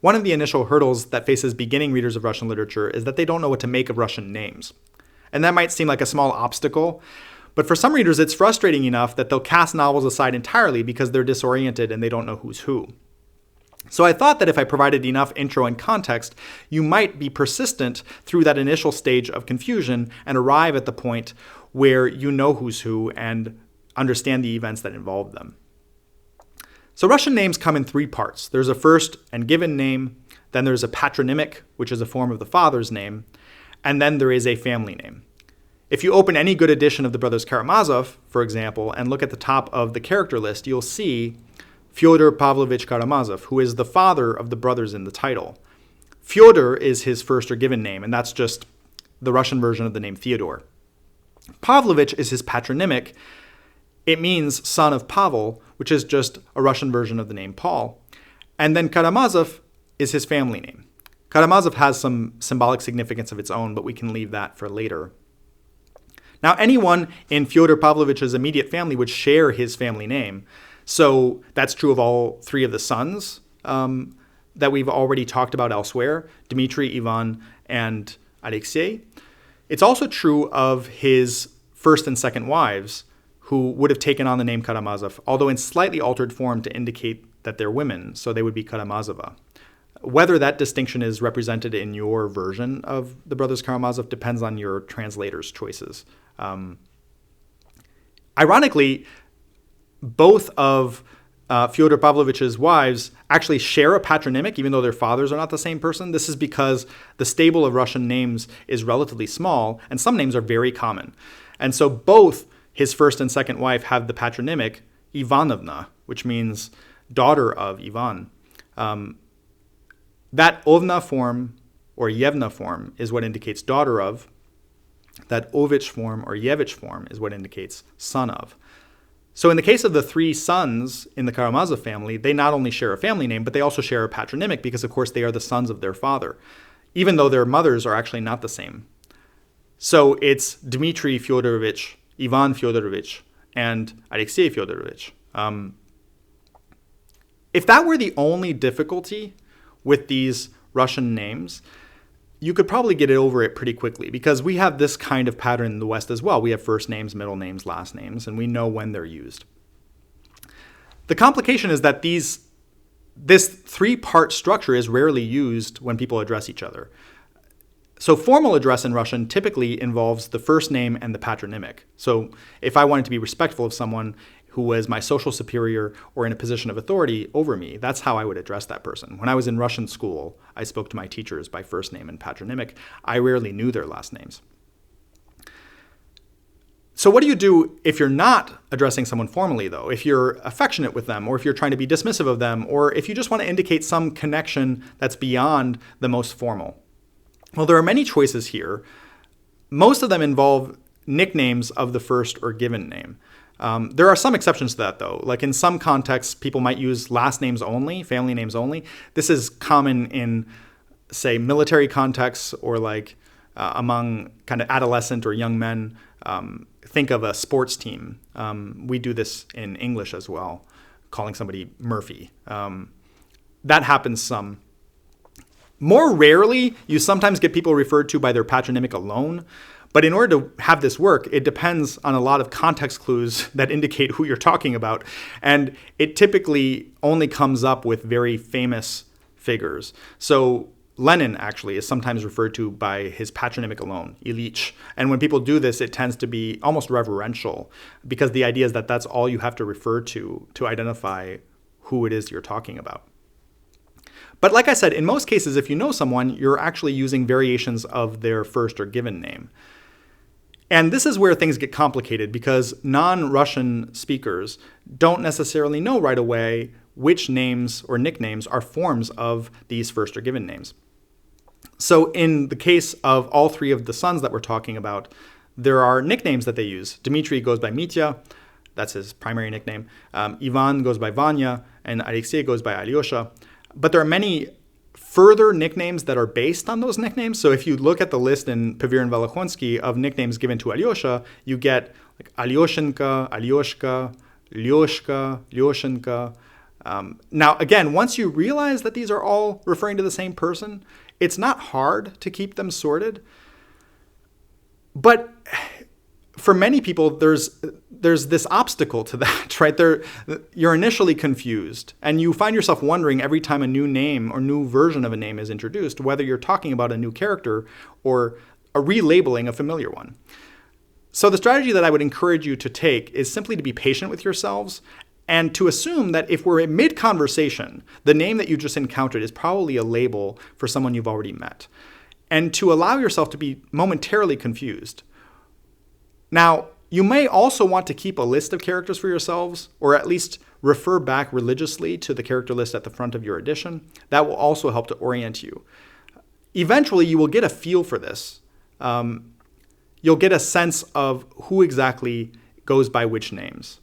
one of the initial hurdles that faces beginning readers of Russian literature is that they don't know what to make of Russian names. And that might seem like a small obstacle, but for some readers it's frustrating enough that they'll cast novels aside entirely because they're disoriented and they don't know who's who. So I thought that if I provided enough intro and context, you might be persistent through that initial stage of confusion and arrive at the point where you know who's who and understand the events that involve them. So Russian names come in three parts. There's a first and given name, then there's a patronymic, which is a form of the father's name, and then there is a family name. If you open any good edition of the Brothers Karamazov, for example, and look at the top of the character list, you'll see Fyodor Pavlovich Karamazov, who is the father of the brothers in the title. Fyodor is his first or given name, and that's just the Russian version of the name Theodore. Pavlovich is his patronymic. It means son of Pavel, which is just a Russian version of the name Paul. And then Karamazov is his family name. Karamazov has some symbolic significance of its own, but we can leave that for later. Now, anyone in Fyodor Pavlovich's immediate family would share his family name. So that's true of all three of the sons that we've already talked about elsewhere, Dmitry, Ivan, and Alexei. It's also true of his first and second wives, who would have taken on the name Karamazov, although in slightly altered form to indicate that they're women, so they would be Karamazova. Whether that distinction is represented in your version of the Brothers Karamazov depends on your translator's choices. Ironically, both of Fyodor Pavlovich's wives actually share a patronymic, even though their fathers are not the same person. This is because the stable of Russian names is relatively small, and some names are very common. And so both his first and second wife have the patronymic Ivanovna, which means daughter of Ivan. That Ovna form or Yevna form is what indicates daughter of. That Ovich form or Yevich form is what indicates son of. So in the case of the three sons in the Karamazov family, they not only share a family name, but they also share a patronymic because, of course, they are the sons of their father, even though their mothers are actually not the same. So it's Dmitry Fyodorovich, Ivan Fyodorovich, and Alexei Fyodorovich. If that were the only difficulty with these Russian names, you could probably get over it pretty quickly because we have this kind of pattern in the West as well. We have first names, middle names, last names, and we know when they're used. The complication is that this three-part structure is rarely used when people address each other. So formal address in Russian typically involves the first name and the patronymic. So if I wanted to be respectful of someone who was my social superior or in a position of authority over me, that's how I would address that person. When I was in Russian school, I spoke to my teachers by first name and patronymic. I rarely knew their last names. So what do you do if you're not addressing someone formally, though? If you're affectionate with them, or if you're trying to be dismissive of them, or if you just want to indicate some connection that's beyond the most formal? Well, there are many choices here. Most of them involve nicknames of the first or given name. There are some exceptions to that, though. Like in some contexts, people might use last names only, family names only. This is common in, say, military contexts or like among kind of adolescent or young men. Think of a sports team. We do this in English as well, calling somebody Murphy. That happens some. More rarely, you sometimes get people referred to by their patronymic alone. But in order to have this work, it depends on a lot of context clues that indicate who you're talking about. And it typically only comes up with very famous figures. So Lenin actually is sometimes referred to by his patronymic alone, Ilyich. And when people do this, it tends to be almost reverential because the idea is that that's all you have to refer to identify who it is you're talking about. But like I said, in most cases, if you know someone, you're actually using variations of their first or given name. And this is where things get complicated because non-Russian speakers don't necessarily know right away which names or nicknames are forms of these first or given names. So in the case of all three of the sons that we're talking about, there are nicknames that they use. Dmitry goes by Mitya, that's his primary nickname. Ivan goes by Vanya, and Alexei goes by Alyosha. But there are many further nicknames that are based on those nicknames. So if you look at the list in Pavir and Volokhonsky of nicknames given to Alyosha, you get like Alyoshenka, Alyoshka, Lyoshka, Lyoshenka. Now, again, once you realize that these are all referring to the same person, it's not hard to keep them sorted. But for many people, there's this obstacle to that, right? You're initially confused, and you find yourself wondering every time a new name or new version of a name is introduced, whether you're talking about a new character or a relabeling a familiar one. So the strategy that I would encourage you to take is simply to be patient with yourselves and to assume that if we're in mid-conversation, the name that you just encountered is probably a label for someone you've already met, and to allow yourself to be momentarily confused. Now, you may also want to keep a list of characters for yourselves, or at least refer back religiously to the character list at the front of your edition. That will also help to orient you. Eventually, you will get a feel for this. You'll get a sense of who exactly goes by which names.